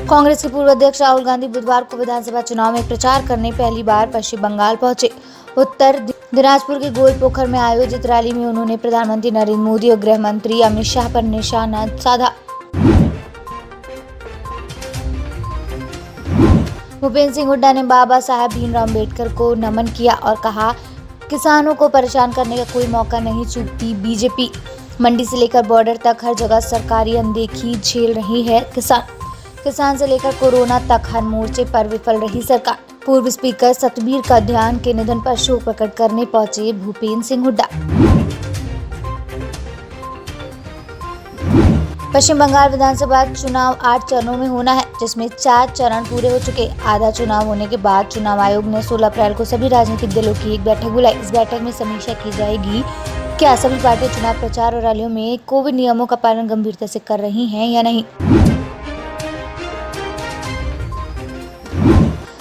कांग्रेस के पूर्व अध्यक्ष राहुल गांधी बुधवार को विधानसभा चुनाव में प्रचार करने पहली बार पश्चिम बंगाल पहुंचे। उत्तर दिनाजपुर के गोलपोखर में आयोजित रैली में उन्होंने प्रधानमंत्री नरेंद्र मोदी और गृह मंत्री अमित शाह पर निशाना साधा। भूपेंद्र सिंह हुड्डा ने बाबा साहेब भीमराव अम्बेडकर को नमन किया और कहा, किसानों को परेशान करने का कोई मौका नहीं चूकती बीजेपी। मंडी से लेकर बॉर्डर तक हर जगह सरकारी अनदेखी झेल रही है किसान से लेकर कोरोना तक हर मोर्चे पर विफल रही सरकार। पूर्व स्पीकर सतबीर का ध्यान के निधन पर शोक प्रकट करने पहुंचे भूपेंद्र सिंह हुड्डा। पश्चिम बंगाल विधानसभा चुनाव 8 चरणों में होना है, जिसमें 4 चरण पूरे हो चुके। आधा चुनाव होने के बाद चुनाव आयोग ने 16 अप्रैल को सभी राजनीतिक दलों की एक बैठक बुलाई। इस बैठक में समीक्षा की जाएगी क्या सभी पार्टियां चुनाव प्रचार और रैलियों में कोविड नियमों का पालन गंभीरता से कर रही हैं या नहीं।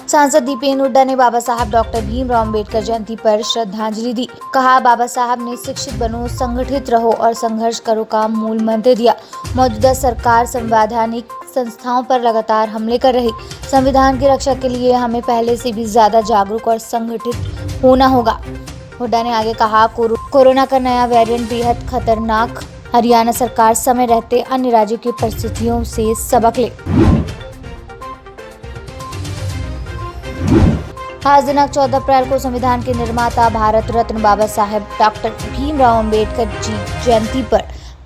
सांसद दीपेंद्र हुड्डा ने बाबा साहब डॉक्टर भीमराव अम्बेडकर जयंती पर श्रद्धांजलि दी। कहा, बाबा साहब ने शिक्षित बनो, संगठित रहो और संघर्ष करो का मूल मंत्र दिया। मौजूदा सरकार संवैधानिक संस्थाओं पर लगातार हमले कर रही। संविधान की रक्षा के लिए हमें पहले से भी ज्यादा जागरूक और संगठित होना होगा। हुड्डा ने आगे कहा, कोरोना का नया वेरिएंट बेहद खतरनाक। हरियाणा सरकार समय रहते अन्य राज्यों की परिस्थितियों से सबक ले। आज दिनांक 14 अप्रैल को संविधान के निर्माता भारत रत्न बाबा साहेब डॉक्टर भीमराव अम्बेडकर जी जयंती पर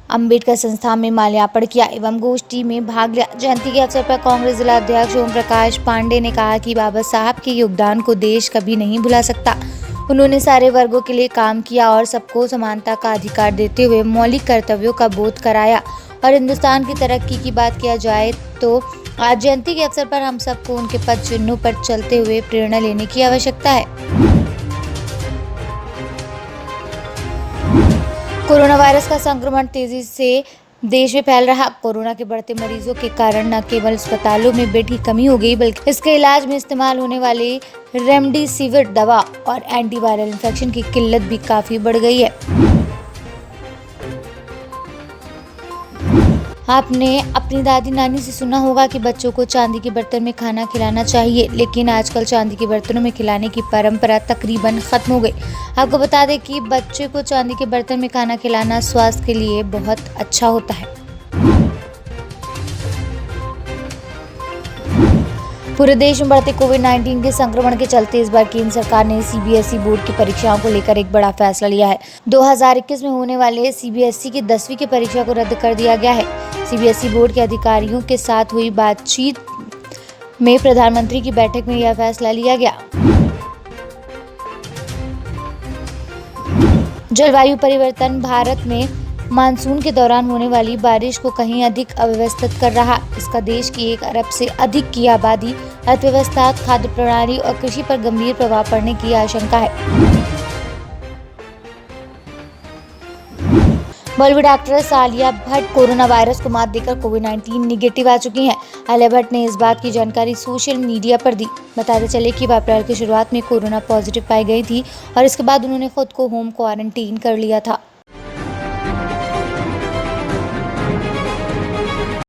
अम्बेडकर संस्थान में माल्यार्पण किया एवं गोष्ठी में भाग लिया। जयंती के अवसर पर कांग्रेस जिला अध्यक्ष ओम प्रकाश पांडे ने कहा कि बाबा साहब के योगदान को देश कभी नहीं भुला सकता। उन्होंने सारे वर्गों के लिए काम किया और सबको समानता का अधिकार देते हुए मौलिक कर्तव्यों का बोध कराया। और हिंदुस्तान की तरक्की की बात किया जाए तो आज जयंती के अवसर पर हम सबको उनके पद चिन्हों पर चलते हुए प्रेरणा लेने की आवश्यकता है। कोरोना वायरस का संक्रमण तेजी से देश में फैल रहा। कोरोना के बढ़ते मरीजों के कारण न केवल अस्पतालों में बेड की कमी हो गई, बल्कि इसके इलाज में इस्तेमाल होने वाले रेमडेसिविर दवा और एंटीवायरल इन्फेक्शन की किल्लत भी काफी बढ़ गई है। आपने अपनी दादी नानी से सुना होगा कि बच्चों को चांदी के बर्तन में खाना खिलाना चाहिए, लेकिन आजकल चांदी के बर्तनों में खिलाने की परंपरा तकरीबन खत्म हो गई। आपको बता दें कि बच्चे को चांदी के बर्तन में खाना खिलाना स्वास्थ्य के लिए बहुत अच्छा होता है। पूरे देश में बढ़ते कोविड-19 के संक्रमण के चलते इस बार केंद्र सरकार ने सीबीएसई बोर्ड की परीक्षाओं को लेकर एक बड़ा फैसला लिया है। 2021 में होने वाले सीबीएसई की 10वीं की परीक्षा को रद्द कर दिया गया है। सीबीएसई बोर्ड के अधिकारियों के साथ हुई बातचीत में प्रधानमंत्री की बैठक में यह फैसला लिया गया। जलवायु परिवर्तन भारत में मानसून के दौरान होने वाली बारिश को कहीं अधिक अव्यवस्थित कर रहा। इसका देश की 1 अरब से अधिक की आबादी, अर्थव्यवस्था, खाद्य प्रणाली और कृषि पर गंभीर प्रभाव पड़ने की आशंका है। Bollywood actress Alia Bhatt corona virus को मात देकर कोविड-19 निगेटिव आ चुकी हैं। आलिया भट्ट ने इस बात की जानकारी सोशल मीडिया पर दी। बताते चले कि वह अप्रैल की शुरुआत में कोरोना पॉजिटिव पाई गई थी और इसके बाद उन्होंने खुद को होम क्वारंटीन कर लिया था।